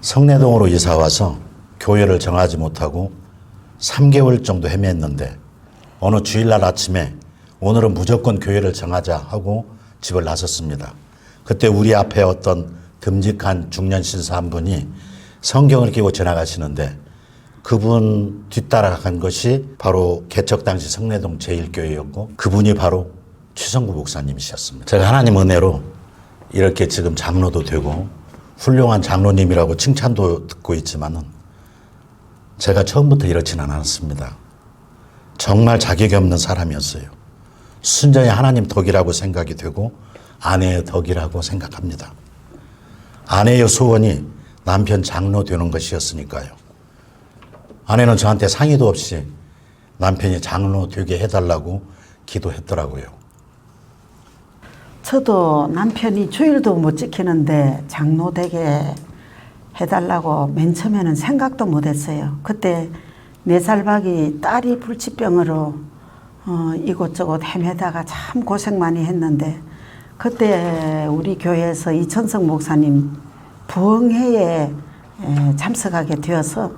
성내동으로 이사 와서 교회를 정하지 못하고 3개월 정도 헤맸는데 어느 주일날 아침에 오늘은 무조건 교회를 정하자 하고 집을 나섰습니다. 그때 우리 앞에 어떤 듬직한 중년 신사 한 분이 성경을 끼고 지나가시는데 그분 뒤따라간 것이 바로 개척 당시 성내동 제1교회였고 그분이 바로 최성구 목사님이셨습니다. 제가 하나님 은혜로 이렇게 지금 장로도 되고 훌륭한 장로님이라고 칭찬도 듣고 있지만은 제가 처음부터 이렇지는 않았습니다. 정말 자격이 없는 사람이었어요. 순전히 하나님 덕이라고 생각이 되고 아내의 덕이라고 생각합니다. 아내의 소원이 남편 장로 되는 것이었으니까요. 아내는 저한테 상의도 없이 남편이 장로 되게 해달라고 기도했더라고요. 저도 남편이 주일도 못 지키는데 장로 되게 해달라고 맨 처음에는 생각도 못했어요. 그때 4살 박이 딸이 불치병으로 이곳저곳 헤매다가 참 고생 많이 했는데 그때 우리 교회에서 이천석 목사님 부흥회에 참석하게 되어서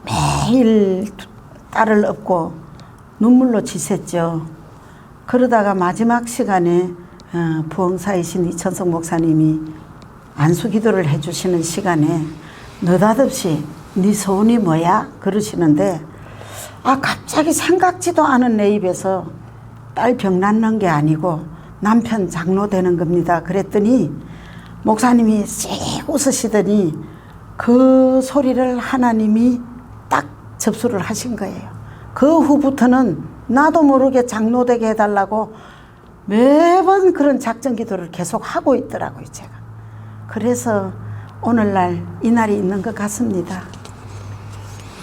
매일 딸을 업고 눈물로 지샜죠. 그러다가 마지막 시간에 부흥사이신 이천석 목사님이 안수기도를 해주시는 시간에 느닷없이 네 소원이 뭐야? 그러시는데 갑자기 생각지도 않은 내 입에서 딸 병 낫는 게 아니고 남편 장로 되는 겁니다. 그랬더니 목사님이 씩 웃으시더니 그 소리를 하나님이 딱 접수를 하신 거예요. 그 후부터는 나도 모르게 장로 되게 해달라고 매번 그런 작전 기도를 계속 하고 있더라고요, 제가. 그래서 오늘날 이 날이 있는 것 같습니다.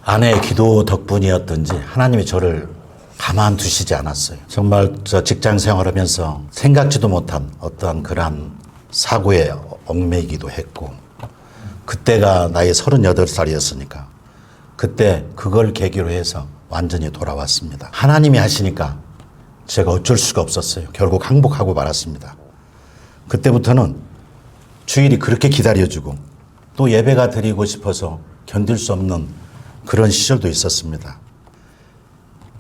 아내의 기도 덕분이었던지 하나님이 저를 가만두시지 않았어요. 정말 저 직장 생활하면서 생각지도 못한 어떤 그런 사고에 얽매이기도 했고 그때가 나이 38살이었으니까 그때 그걸 계기로 해서 완전히 돌아왔습니다. 하나님이 하시니까 제가 어쩔 수가 없었어요. 결국 항복하고 말았습니다. 그때부터는 주일이 그렇게 기다려주고 또 예배가 드리고 싶어서 견딜 수 없는 그런 시절도 있었습니다.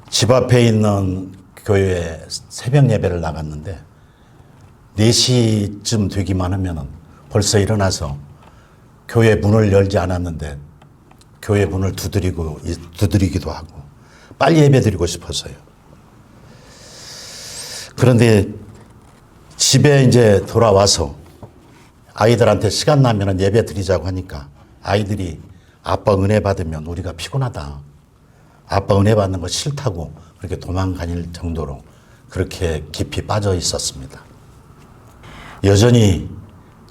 집 앞에 있는 교회에 새벽 예배를 나갔는데 4시쯤 되기만 하면 벌써 일어나서 교회 문을 열지 않았는데 교회 문을 두드리기도 하고 빨리 예배 드리고 싶어서요. 그런데 집에 이제 돌아와서 아이들한테 시간 나면 예배 드리자고 하니까 아이들이 아빠 은혜 받으면 우리가 피곤하다. 아빠 은혜 받는 거 싫다고 그렇게 도망다닐 정도로 그렇게 깊이 빠져 있었습니다. 여전히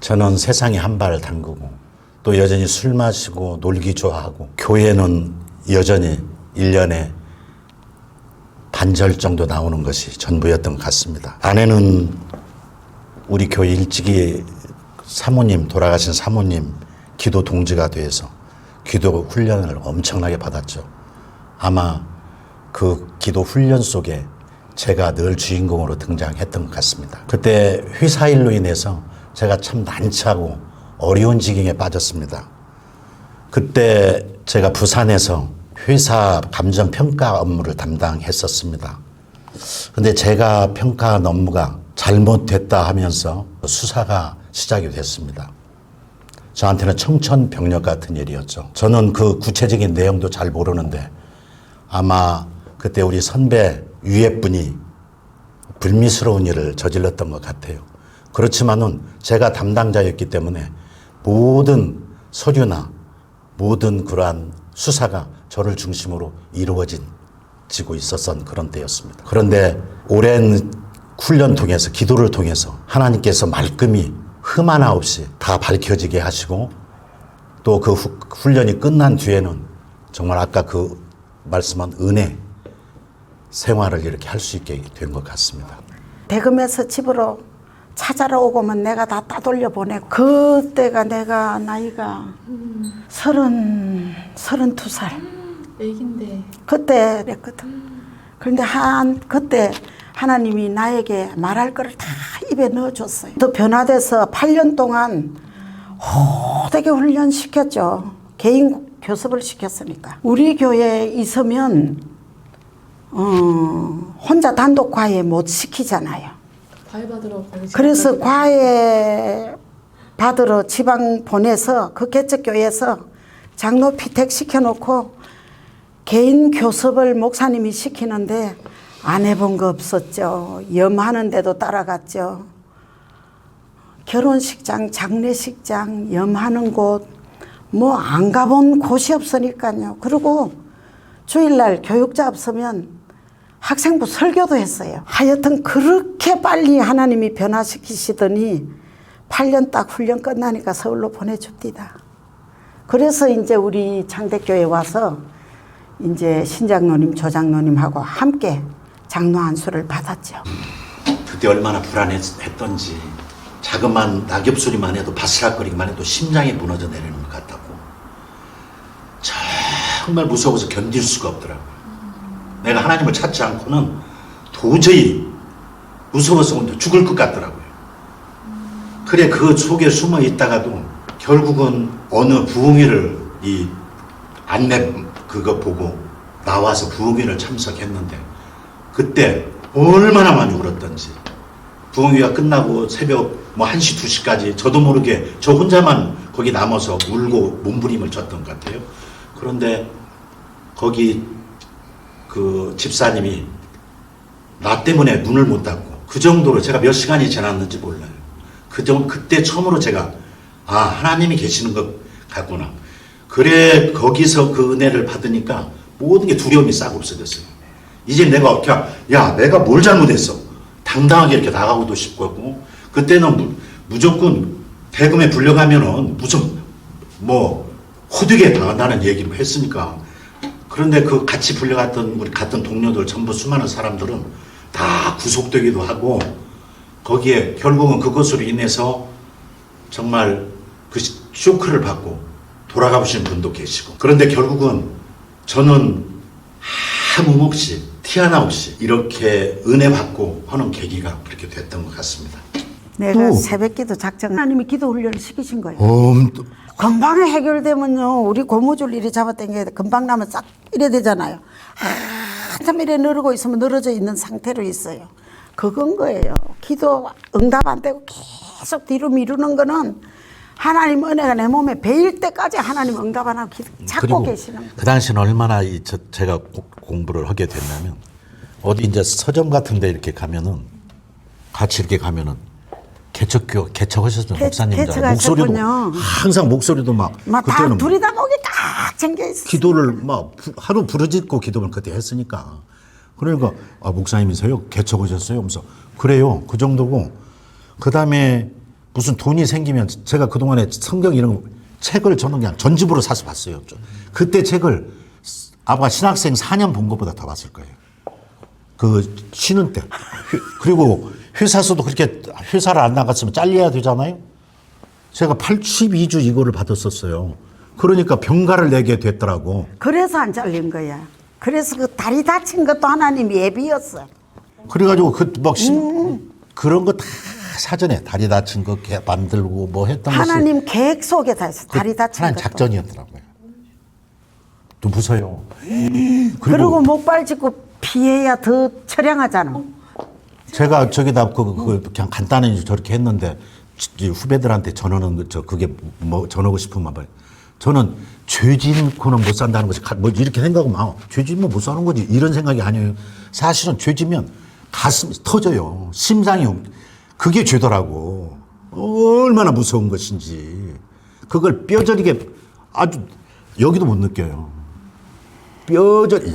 저는 세상에 한 발 담그고 또 여전히 술 마시고 놀기 좋아하고 교회는 여전히 1년에 반절 정도 나오는 것이 전부였던 것 같습니다. 아내는 우리 교회 일찍이 돌아가신 사모님 기도 동지가 돼서 기도 훈련을 엄청나게 받았죠. 아마 그 기도 훈련 속에 제가 늘 주인공으로 등장했던 것 같습니다. 그때 회사 일로 인해서 제가 참 난처하고 어려운 지경에 빠졌습니다. 그때 제가 부산에서 회사 감정평가 업무를 담당했었습니다. 근데 제가 평가한 업무가 잘못됐다 하면서 수사가 시작이 됐습니다. 저한테는 청천벽력 같은 일이었죠. 저는 그 구체적인 내용도 잘 모르는데 아마 그때 우리 선배 위에 분이 불미스러운 일을 저질렀던 것 같아요. 그렇지만은 제가 담당자였기 때문에 모든 서류나 모든 그러한 수사가 저를 중심으로 이루어지고 있었던 그런 때였습니다. 그런데 오랜 훈련 통해서 기도를 통해서 하나님께서 말끔히 흠 하나 없이 다 밝혀지게 하시고 또 그 훈련이 끝난 뒤에는 정말 아까 그 말씀한 은혜 생활을 이렇게 할 수 있게 된 것 같습니다. 대금에서 집으로 찾아러 오고면 내가 다 따돌려 보내고 그때가 내가 나이가 32살 애긴데 그때 그랬거든. 그런데 그때 하나님이 나에게 말할 거를 다 입에 넣어줬어요. 또 변화돼서 8년 동안 호되게 훈련시켰죠. 개인 교습을 시켰으니까. 우리 교회에 있으면 혼자 단독 과외 못 시키잖아요. 과외 받으러 거기 그래서 지금 과외 받으러 지방 보내서 그 개척교회에서 장로 피택 시켜놓고 개인 교습을 목사님이 시키는데 안 해본 거 없었죠. 염하는데도 따라갔죠. 결혼식장, 장례식장, 염하는 곳, 뭐 안 가본 곳이 없으니까요. 그리고 주일날 교육자 없으면 학생부 설교도 했어요. 하여튼 그렇게 빨리 하나님이 변화시키시더니 8년 딱 훈련 끝나니까 서울로 보내줍니다. 그래서 이제 우리 창대교회 와서 이제 신장로님, 조장로님하고 함께 장로 안수를 받았죠. 그때 얼마나 불안했던지 자그만 낙엽 소리만 해도 바스락거리기만 해도 심장이 무너져 내리는 것 같다고. 정말 무서워서 견딜 수가 없더라고요. 내가 하나님을 찾지 않고는 도저히 무서워서 죽을 것 같더라고요. 그래 그 속에 숨어 있다가도 결국은 어느 부흥회를 이 안내 그거 보고 나와서 부흥회를 참석했는데 그때 얼마나 많이 울었던지. 부흥회가 끝나고 새벽 뭐 1시, 2시까지 저도 모르게 저 혼자만 거기 남아서 울고 몸부림을 쳤던 것 같아요. 그런데 거기 그 집사님이 나 때문에 눈을 못 닫고 그 정도로 제가 몇 시간이 지났는지 몰라요. 그때 처음으로 제가 하나님이 계시는 것 같구나. 그래 거기서 그 은혜를 받으니까 모든 게 두려움이 싹 없어졌어요. 이제 내가 그냥 내가 뭘 잘못했어. 당당하게 이렇게 나가고도 싶고 그때는 무조건 대금에 불려가면은 무슨 뭐 호되게 당한다는 얘기를 했으니까. 그런데 그 같이 불려갔던 우리 같은 동료들 전부 수많은 사람들은 다 구속되기도 하고 거기에 결국은 그것으로 인해서 정말 그 쇼크를 받고 돌아가신 분도 계시고. 그런데 결국은 저는 아무 없이 티 하나 없이 이렇게 은혜 받고 하는 계기가 그렇게 됐던 것 같습니다. 내가 새벽기도 작정 하나님이 기도 훈련을 시키신 거예요. 또 금방 해결되면요. 우리 고무줄 이리 잡아당겨야 돼. 금방 나면 싹 이래 되잖아요. 한참 이래 늘고 있으면 늘어져 있는 상태로 있어요. 그건 거예요. 기도 응답 안 되고 계속 뒤로 미루는 거는 하나님 은혜가 내 몸에 배일 때까지 하나님 응답 안 하고 찾고 계시는 거예요. 그 당시는 얼마나 제가 공부를 하게 됐냐면 어디 이제 서점 같은 데 이렇게 가면은 같이 이렇게 가면은 개척하셨던 목사님들 목소리도 항상 목소리도 막 다 둘이 다 목이 딱 잠겨 있어. 기도를 막 하루 부르짖고 기도를 그때 했으니까. 그러니까 목사님이세요? 개척하셨어요? 하면서 그래요. 그 정도고. 그다음에 무슨 돈이 생기면 제가 그동안에 성경 이런 책을 저는 그냥 전집으로 사서 봤어요. 그때 책을 아마 신학생 4년 본 것보다 더 봤을 거예요. 그 쉬는 때. 그리고 회사에서도 그렇게 회사를 안 나갔으면 잘려야 되잖아요. 제가 82주 이거를 받았었어요. 그러니까 병가를 내게 됐더라고. 그래서 안 잘린 거야. 그래서 그 다리 다친 것도 하나님 예비였어. 그래가지고 그런 거 다 사전에 다리 다친 거 만들고 뭐 했던 것이 하나님 계획 속에 다 있어. 다리 다친 하나님 것도. 작전이었더라고요. 또 무서워요. 그리고 목발 짚고 피해야 더 처량하잖아. 제가 저기다 그냥 간단히 저렇게 했는데 후배들한테 전하는 그게 뭐 전하고 싶으면 봐요. 저는 죄 짓고는 못 산다는 것이 뭐 이렇게 생각하면 죄 짓면 못 사는 거지 이런 생각이 아니에요. 사실은 죄 짓면 가슴이 터져요. 심장이 그게 죄더라고. 얼마나 무서운 것인지 그걸 뼈저리게 아주 여기도 못 느껴요. 뼈저리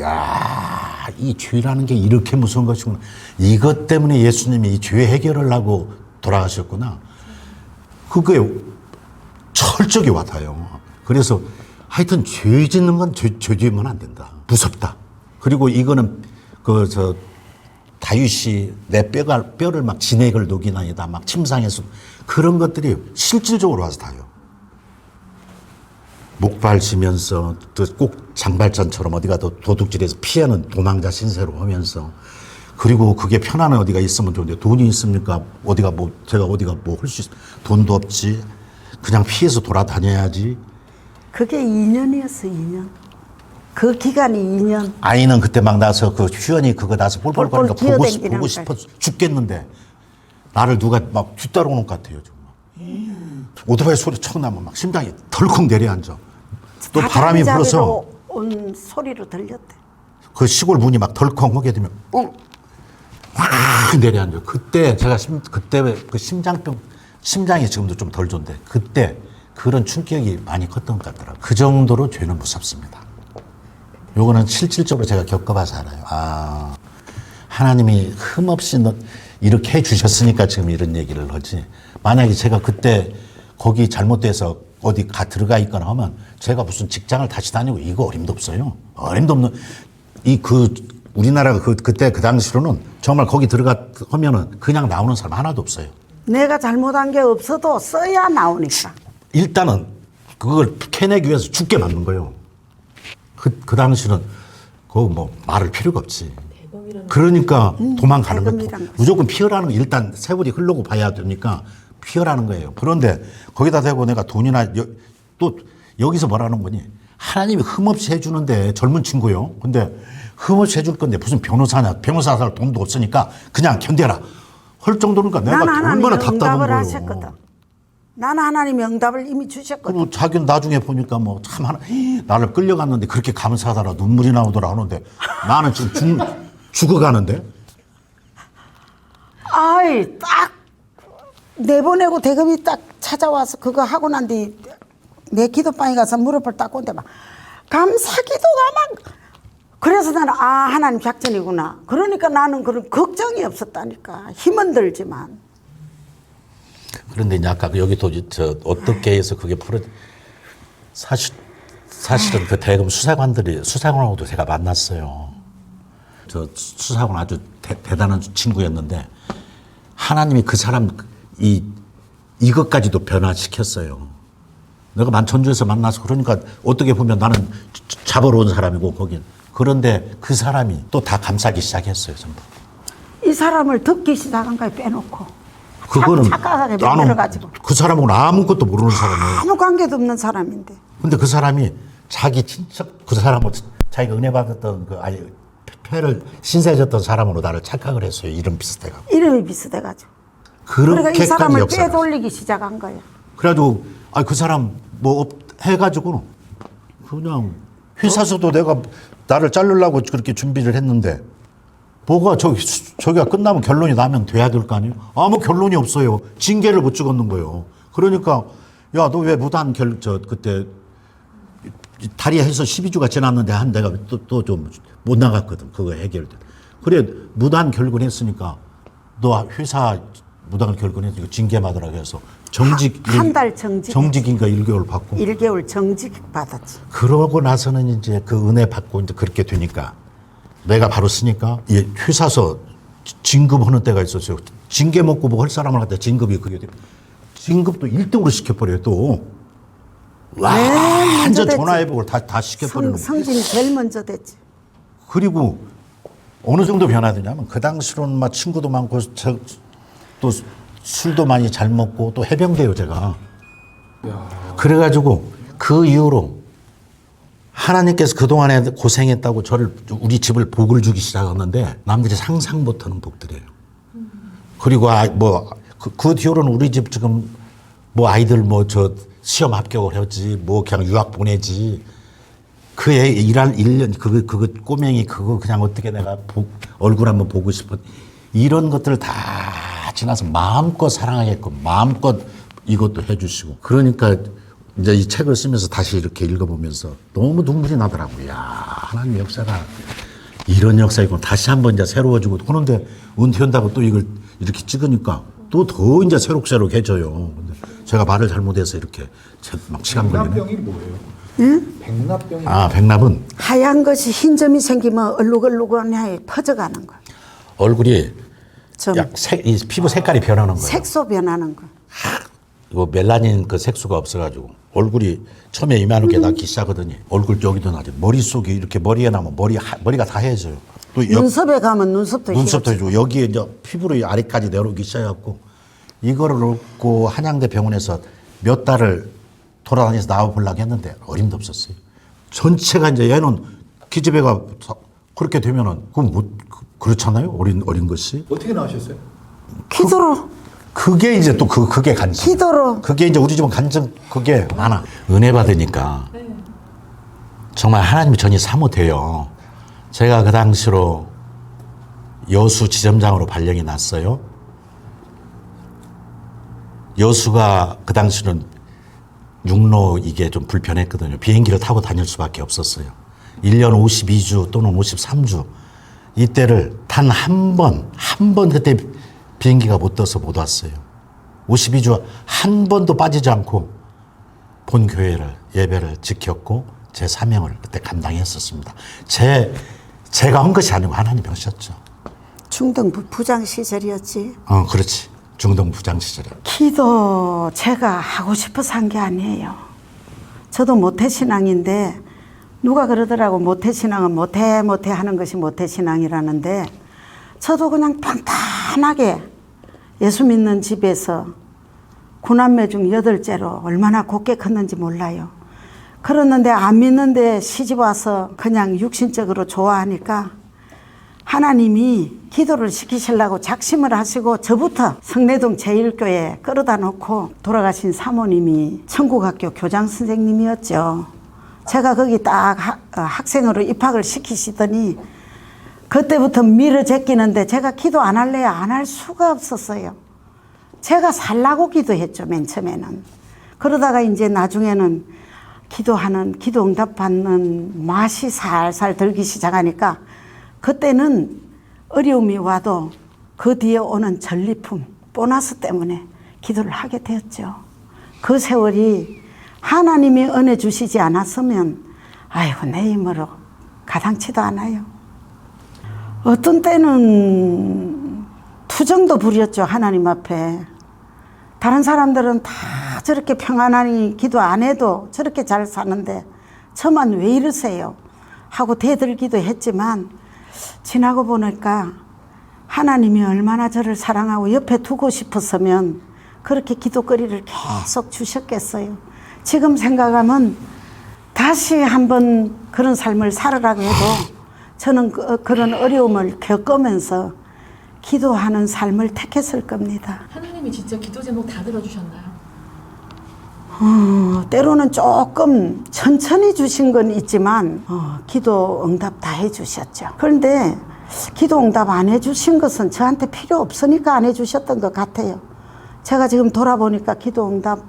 이 죄라는 게 이렇게 무서운 것이구나. 이것 때문에 예수님이 이 죄 해결을 하고 돌아가셨구나. 그게 철저히 와닿아요. 그래서 하여튼 죄 짓는 건 죄 짓면 안 된다. 무섭다. 그리고 이거는 다윗이 내 뼈를 막 진액을 녹이나이다 막 침상에서 그런 것들이 실질적으로 와서 닿아요. 목발 지면서 또 꼭 장발전처럼 어디 가도 도둑질해서 피하는 도망자 신세로 하면서 그리고 그게 편안한 어디가 있으면 좋은데 돈이 있습니까? 제가 어디가 뭐 할 수 있어? 돈도 없지. 그냥 피해서 돌아다녀야지. 그게 2년이었어, 2년. 그 기간이 2년. 아이는 그때 막 나서 그 휴연이 그거 나서 볼볼거리니까 폴폴 보고 기어댕기는 싶어 죽겠는데 나를 누가 막 뒤따라오는 것 같아요. 정말. 오토바이 소리 척 나면 막 심장이 덜컥 내려앉아. 또 바람이 불어서 온 소리로 들렸대. 그 시골 문이 막 덜컹 하게 되면 확 내려앉아. 그때 제가 그때 그 심장이 지금도 좀 덜 좋은데 그때 그런 충격이 많이 컸던 것 같더라고요. 그 정도로 죄는 무섭습니다. 요거는 실질적으로 제가 겪어봐서 알아요. 아, 하나님이 흠없이 이렇게 해주셨으니까 지금 이런 얘기를 하지. 만약에 제가 그때 거기 잘못돼서 어디 들어가 있거나 하면 제가 무슨 직장을 다시 다니고 이거 어림도 없어요. 어림도 없는, 우리나라가 그때 그 당시로는 정말 거기 하면은 그냥 나오는 사람 하나도 없어요. 내가 잘못한 게 없어도 써야 나오니까. 일단은 그걸 캐내기 위해서 죽게 만든 거예요. 그 당시는 그거 뭐 말할 필요가 없지. 그러니까 도망가는 거예요. 무조건 피하라는 거. 일단 세월이 흐르고 봐야 되니까 피하라는 거예요. 그런데 거기다 대고 내가 돈이나 또 여기서 뭐라는 거니? 하나님이 흠없이 해주는데 젊은 친구요. 근데 흠없이 해줄 건데 무슨 변호사냐? 변호사 살 돈도 없으니까 그냥 견뎌라. 할 정도니까 내가 얼마나 답답한 거예요. 하셨거든. 나는 하나님이 응답을 이미 주셨거든. 그리고 자기는 나중에 보니까 뭐 참 나를 끌려갔는데 그렇게 감사하더라. 눈물이 나오더라 하는데 나는 지금 죽어가는데. 아이, 딱 내보내고 대금이 딱 찾아와서 그거 하고 난 뒤 내 기도방에 가서 무릎을 딱 꼰대 막 감사 기도가 막. 그래서 나는 하나님 작전이구나. 그러니까 나는 그런 걱정이 없었다니까. 힘은 들지만. 그런데 이제 아까 여기도 어떻게 해서 그게 사실은 그 대검 수사관하고도 제가 만났어요. 저 수사관 아주 대단한 친구였는데 하나님이 그 사람 이것까지도 변화시켰어요. 내가 전주에서 만나서 그러니까 어떻게 보면 나는 잡으러 온 사람이고 거긴. 그런데 그 사람이 또 다 감싸기 시작했어요, 전부. 이 사람을 듣기 시작한 거에 빼놓고. 그거는 착각하게 나는 만들어가지고. 그 사람하고는 아무것도 모르는 사람이에요. 아무 관계도 없는 사람인데. 근데 그 사람이 자기 친척, 그 사람은 자기가 은혜 받았던 패를 신세졌던 사람으로 나를 착각을 했어요. 이름 비슷해가지고. 이름이 비슷해가지고. 그렇게까지 그러니까 이 사람을 역사가 빼돌리기 시작한 거야. 그래가지고 그 사람 해가지고는 그냥 회사에서도 내가 나를 자르려고 그렇게 준비를 했는데 뭐가 저기가 끝나면 결론이 나면 돼야 될 거 아니에요? 아무 결론이 없어요. 징계를 못 찍었는 거예요. 그러니까 야, 너 왜 무단 그때 다리에서 12주가 지났는데 내가 또 좀 못 나갔거든. 그거 해결돼. 그래 무단 결근했으니까 너 회사 무단 결근했으니까 징계 받으라고 해서 한 달 정직. 정직인가 1개월 받고. 1개월 정직 받았지. 그러고 나서는 이제 그 은혜 받고 이제 그렇게 되니까 내가 바로 쓰니까 회사서 진급하는 때가 있었어요. 징계 먹고 뭐 할 사람을 갖다 진급이 그게 돼. 진급도 1등으로 시켜버려요 또. 완전 전화회복을 다 시켜버리는 거예요. 성진이 제일 먼저 됐지. 그리고 어느 정도 변화되냐면 그 당시로는 막 친구도 많고 또 술도 많이 잘 먹고 또 해병대요 제가. 그래가지고 그 이후로 하나님께서 그동안에 고생했다고 우리 집을 복을 주기 시작했는데 남들이 상상 못하는 복들이에요. 그리고 그 뒤로는 우리 집 지금 뭐 아이들 시험 합격을 하지 뭐 그냥 유학 보내지 그 애 일할 1년 그거 꼬맹이 그거 그냥 어떻게 내가 얼굴 한번 보고 싶어 이런 것들을 다 지나서 마음껏 사랑하게끔 마음껏 이것도 해주시고 그러니까 이제 이 책을 쓰면서 다시 이렇게 읽어보면서 너무 눈물이 나더라고요. 야, 하나님 역사가 이런 역사이고 다시 한번 이제 새로워지고 그런데 은퇴한다고 또 이걸 이렇게 찍으니까 또 더 이제 새록새록해져요. 근데 제가 말을 잘못해서 이렇게 막 시간 걸리네. 백납병이 뭐예요? 응? 백납병이 백납은 하얀 것이 흰 점이 생기면 얼룩얼룩하게 퍼져가는 거야. 얼굴이 점. 이 피부 색깔이 변하는 거예요. 색소 변하는 거. 이거 멜라닌 그 색소가 없어가지고 얼굴이 처음에 이만하게 나기 시작하더니 얼굴 여기도 나죠. 머릿속이 이렇게 머리에 나면 머리가 다 해져요. 또 눈썹에 가면 눈썹도 해지고 여기에 이제 피부로 아래까지 내려오기 시작해갖고 이거를 놓고 한양대 병원에서 몇 달을 돌아다니면서 나와보려고 했는데 어림도 없었어요. 전체가 이제 얘는 기집애가 그렇게 되면은 그건 그렇잖아요. 어린 것이. 어떻게 나오셨어요? 기도로. 그게 이제 또 그게 간증. 기도로. 그게 이제 우리 집은 간증 그게 많아. 은혜 받으니까 정말 하나님이 전이 사모돼요. 제가 그 당시로 여수 지점장으로 발령이 났어요. 여수가 그 당시는 육로 이게 좀 불편했거든요. 비행기를 타고 다닐 수밖에 없었어요. 1년 52주 또는 53주 이때를 단 한 번 그때 비행기가 못 떠서 못 왔어요. 52주 한 번도 빠지지 않고 본 교회를 예배를 지켰고 제 사명을 그때 감당했었습니다. 제가 한 것이 아니고 하나님이 하셨죠. 중등부 부장 시절이었지. 그렇지. 중동 부장 시절에. 기도 제가 하고 싶어서 한 게 아니에요. 저도 모태신앙인데 누가 그러더라고 모태신앙은 모태 하는 것이 모태신앙이라는데 저도 그냥 평탄하게 예수 믿는 집에서 9남매 중 8째로 얼마나 곱게 컸는지 몰라요. 그랬는데 안 믿는데 시집 와서 그냥 육신적으로 좋아하니까 하나님이 기도를 시키시려고 작심을 하시고 저부터 성내동 제1교회 끌어다 놓고 돌아가신 사모님이 천국학교 교장 선생님이었죠. 제가 거기 딱 학생으로 입학을 시키시더니 그때부터 밀어 제끼는데 제가 기도 안 할래야 안 할 수가 없었어요. 제가 살라고 기도했죠, 맨 처음에는. 그러다가 이제 나중에는 기도 응답 받는 맛이 살살 들기 시작하니까 그때는 어려움이 와도 그 뒤에 오는 전리품, 보너스 때문에 기도를 하게 되었죠. 그 세월이 하나님이 은혜 주시지 않았으면 아이고 내 힘으로 가당치도 않아요. 어떤 때는 투정도 부렸죠. 하나님 앞에. 다른 사람들은 다 저렇게 평안하니 기도 안 해도 저렇게 잘 사는데 저만 왜 이러세요 하고 대들기도 했지만 지나고 보니까 하나님이 얼마나 저를 사랑하고 옆에 두고 싶었으면 그렇게 기도거리를 계속 주셨겠어요. 지금 생각하면 다시 한번 그런 삶을 살으라고 해도 저는 그런 어려움을 겪으면서 기도하는 삶을 택했을 겁니다. 하나님이 진짜 기도 제목 다 들어주셨나요? 때로는 조금 천천히 주신 건 있지만 기도 응답 다 해주셨죠. 그런데 기도 응답 안 해주신 것은 저한테 필요 없으니까 안 해주셨던 것 같아요. 제가 지금 돌아보니까 기도 응답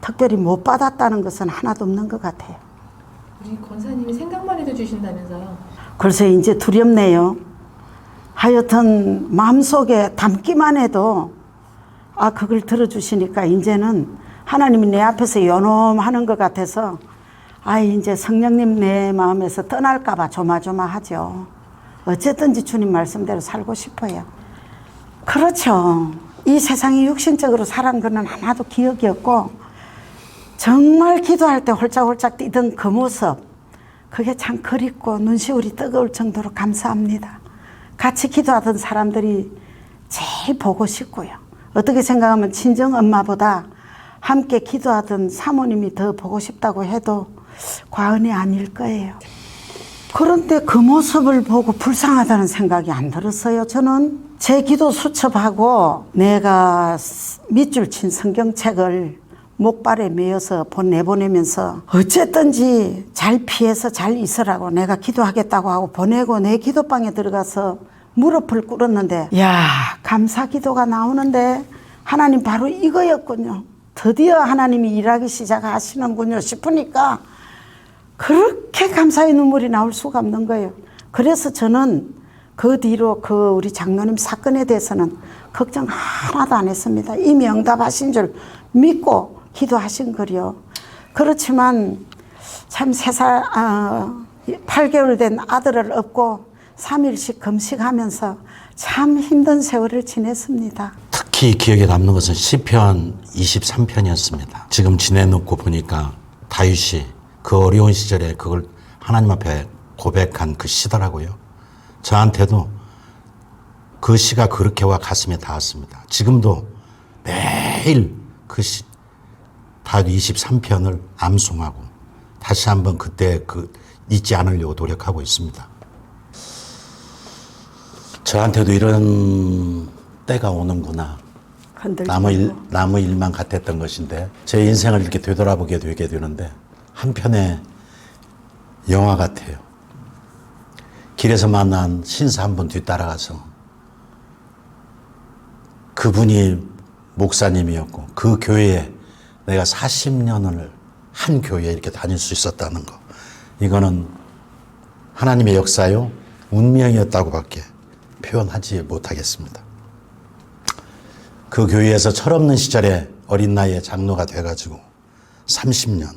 특별히 못 받았다는 것은 하나도 없는 것 같아요. 우리 권사님이 생각만 해도 주신다면서요? 글쎄 이제 두렵네요. 하여튼 마음속에 담기만 해도 그걸 들어주시니까 이제는 하나님이 내 앞에서 연홈하는 것 같아서 이제 성령님 내 마음에서 떠날까 봐 조마조마하죠. 어쨌든지 주님 말씀대로 살고 싶어요. 그렇죠. 이 세상이 육신적으로 살은 거는 하나도 기억이 없고 정말 기도할 때 홀짝홀짝 뛰던 그 모습 그게 참 그립고 눈시울이 뜨거울 정도로 감사합니다. 같이 기도하던 사람들이 제일 보고 싶고요. 어떻게 생각하면 친정엄마보다 함께 기도하던 사모님이 더 보고 싶다고 해도 과언이 아닐 거예요. 그런데 그 모습을 보고 불쌍하다는 생각이 안 들었어요. 저는 제 기도 수첩하고 내가 밑줄 친 성경책을 목발에 메어서 내보내면서 어쨌든지 잘 피해서 잘 있으라고 내가 기도하겠다고 하고 보내고 내 기도방에 들어가서 무릎을 꿇었는데 감사 기도가 나오는데 하나님 바로 이거였군요. 드디어 하나님이 일하기 시작하시는군요 싶으니까 그렇게 감사의 눈물이 나올 수가 없는 거예요. 그래서 저는 그 뒤로 우리 장로님 사건에 대해서는 걱정 하나도 안 했습니다. 이미 응답하신 줄 믿고 기도하신 거요. 그렇지만 참 8개월 된 아들을 업고 3일씩 금식하면서 참 힘든 세월을 지냈습니다. 특히 기억에 남는 것은 시편 23편이었습니다. 지금 지내놓고 보니까 다윗이 그 어려운 시절에 그걸 하나님 앞에 고백한 그 시더라고요. 저한테도 그 시가 그렇게 와 가슴에 닿았습니다. 지금도 매일 그 시 다윗 23편을 암송하고 다시 한번 그때 잊지 않으려고 노력하고 있습니다. 저한테도 이런 때가 오는구나. 남의 일만 같았던 것인데 제 인생을 이렇게 되돌아보게 되게 되는데 한편의 영화 같아요. 길에서 만난 신사 한 분 뒤따라가서 그분이 목사님이었고 그 교회에 내가 40년을 한 교회에 이렇게 다닐 수 있었다는 거. 이거는 하나님의 역사요, 운명이었다고밖에 표현하지 못하겠습니다. 그 교회에서 철없는 시절에 어린 나이에 장로가 돼가지고 30년.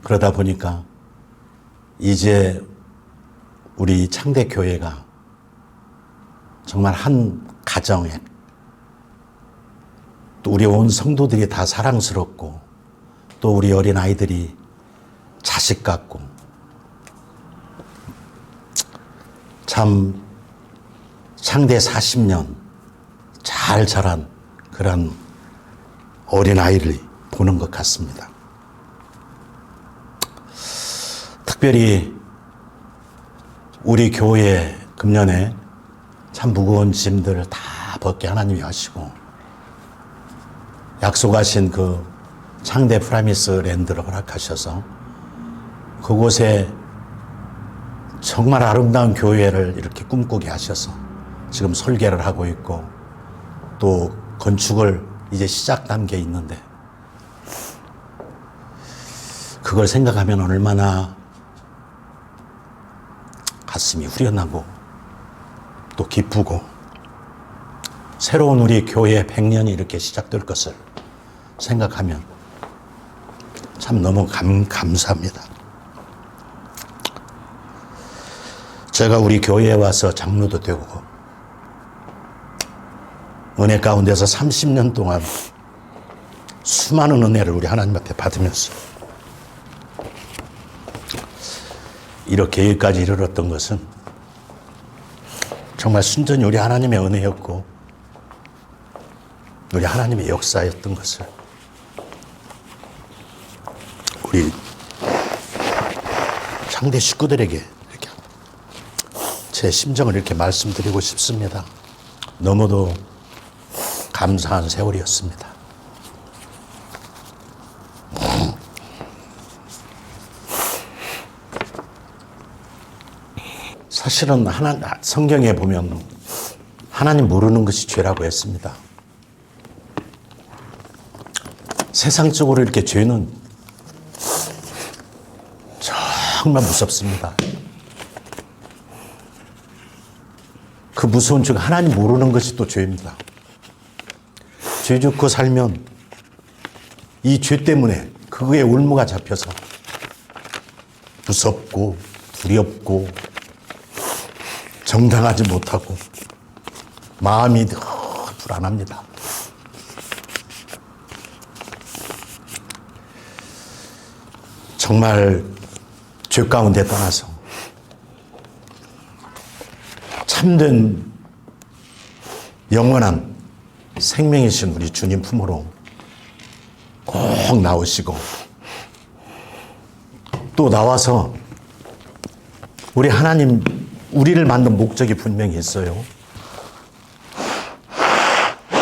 그러다 보니까 이제 우리 창대교회가 정말 한 가정에 또 우리 온 성도들이 다 사랑스럽고 또 우리 어린 아이들이 자식 같고 참 창대 40년 잘 자란 그런 어린 아이를 보는 것 같습니다. 특별히 우리 교회 금년에 참 무거운 짐들을 다 벗게 하나님이 하시고 약속하신 그 창대 프라미스 랜드를 허락하셔서 그곳에 정말 아름다운 교회를 이렇게 꿈꾸게 하셔서 지금 설계를 하고 있고 또 건축을 이제 시작 단계에 있는데 그걸 생각하면 얼마나 가슴이 후련하고 또 기쁘고 새로운 우리 교회 100년이 이렇게 시작될 것을 생각하면 참 너무 감사합니다. 제가 우리 교회에 와서 장로도 되고 은혜 가운데서 30년 동안 수많은 은혜를 우리 하나님 앞에 받으면서 이렇게 여기까지 이르렀던 것은 정말 순전히 우리 하나님의 은혜였고 우리 하나님의 역사였던 것을 우리 창대 식구들에게 이렇게 제 심정을 이렇게 말씀드리고 싶습니다. 너무도 감사한 세월이었습니다. 사실은 성경에 보면 하나님 모르는 것이 죄라고 했습니다. 세상적으로 이렇게 죄는 정말 무섭습니다. 그 무서운 중 하나님 모르는 것이 또 죄입니다. 죄 짓고 살면 이 죄 때문에 그거에 올무가 잡혀서 무섭고 두렵고 정당하지 못하고 마음이 늘 불안합니다. 정말 죄 가운데 떠나서 참된 영원한 생명이신 우리 주님 품으로 꼭 나오시고 또 나와서 우리 하나님 우리를 만든 목적이 분명히 있어요.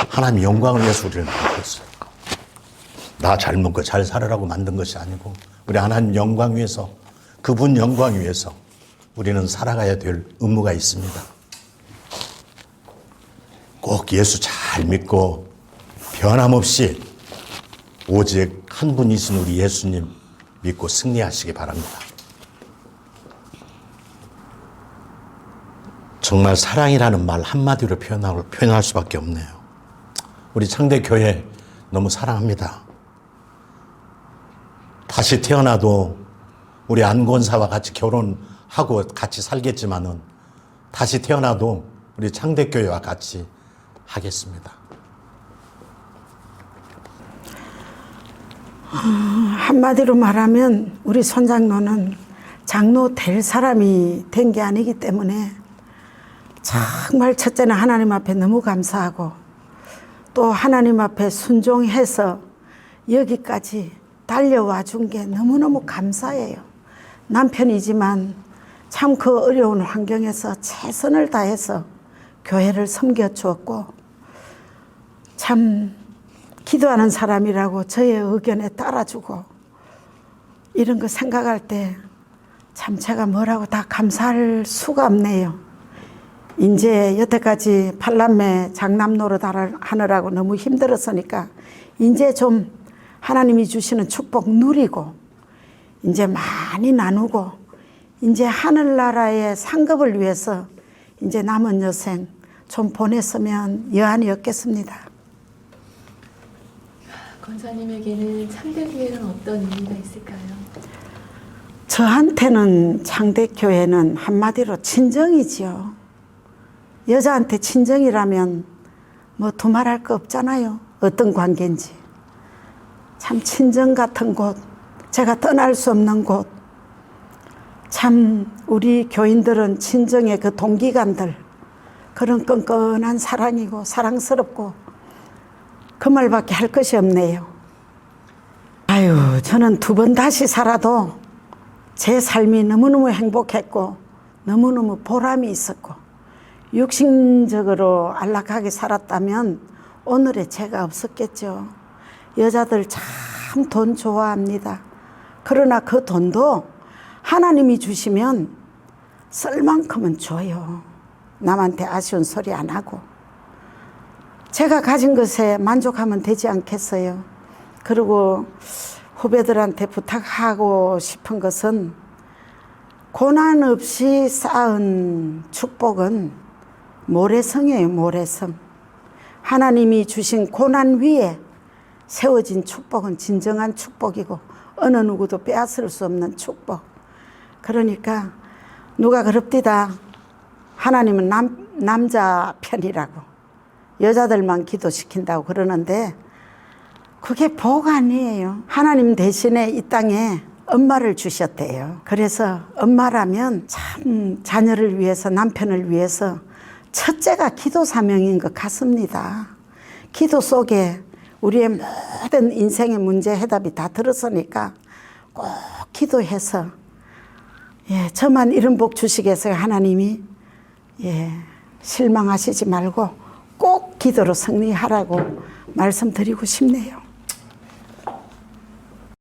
하나님 영광을 위해서 우리를 만들었어요. 나 잘 먹고 잘 살으라고 만든 것이 아니고 우리 하나님 영광 위해서 그분 영광 위해서 우리는 살아가야 될 의무가 있습니다. 꼭 예수 잘 믿고 변함없이 오직 한 분이신 우리 예수님 믿고 승리하시기 바랍니다. 정말 사랑이라는 말 한마디로 표현할 수밖에 없네요. 우리 창대교회 너무 사랑합니다. 다시 태어나도 우리 안권사와 같이 결혼하고 같이 살겠지만은 다시 태어나도 우리 창대교회와 같이 하겠습니다. 한마디로 말하면 우리 손장로는 장로 될 사람이 된 게 아니기 때문에 정말 첫째는 하나님 앞에 너무 감사하고 또 하나님 앞에 순종해서 여기까지 달려와 준 게 너무너무 감사해요. 남편이지만 참 그 어려운 환경에서 최선을 다해서 교회를 섬겨주었고, 참 기도하는 사람이라고 저의 의견에 따라주고, 이런 거 생각할 때 참 제가 뭐라고 다 감사할 수가 없네요. 이제 여태까지 팔남매 장남 노릇 하느라고 너무 힘들었으니까 이제 좀 하나님이 주시는 축복 누리고 이제 많이 나누고 이제 하늘나라의 상급을 위해서 이제 남은 여생 좀 보냈으면 여한이 없겠습니다. 권사님에게는 창대교회는 어떤 의미가 있을까요? 저한테는 창대교회는 한마디로 친정이지요. 여자한테 친정이라면 뭐 두말할 거 없잖아요. 어떤 관계인지. 참 친정 같은 곳, 제가 떠날 수 없는 곳. 참 우리 교인들은 친정의 그 동기간들, 그런 끈끈한 사랑이고 사랑스럽고 그 말밖에 할 것이 없네요. 아유, 저는 두 번 다시 살아도 제 삶이 너무너무 행복했고 너무너무 보람이 있었고, 육신적으로 안락하게 살았다면 오늘의 제가 없었겠죠. 여자들 참 돈 좋아합니다. 그러나 그 돈도 하나님이 주시면 쓸 만큼은 줘요. 남한테 아쉬운 소리 안 하고. 제가 가진 것에 만족하면 되지 않겠어요. 그리고 후배들한테 부탁하고 싶은 것은 고난 없이 쌓은 축복은 모래성이에요. 모래성. 하나님이 주신 고난 위에 세워진 축복은 진정한 축복이고 어느 누구도 빼앗을 수 없는 축복. 그러니까 누가 그럽디다. 하나님은 남자 편이라고, 여자들만 기도시킨다고 그러는데 그게 복 아니에요. 하나님 대신에 이 땅에 엄마를 주셨대요. 그래서 엄마라면 참 자녀를 위해서, 남편을 위해서 첫째가 기도 사명인 것 같습니다. 기도 속에 우리의 모든 인생의 문제 해답이 다 들었으니까 꼭 기도해서, 예, 저만 이런 복 주시겠어요. 하나님이. 예, 실망하시지 말고 꼭 기도로 승리하라고 말씀드리고 싶네요.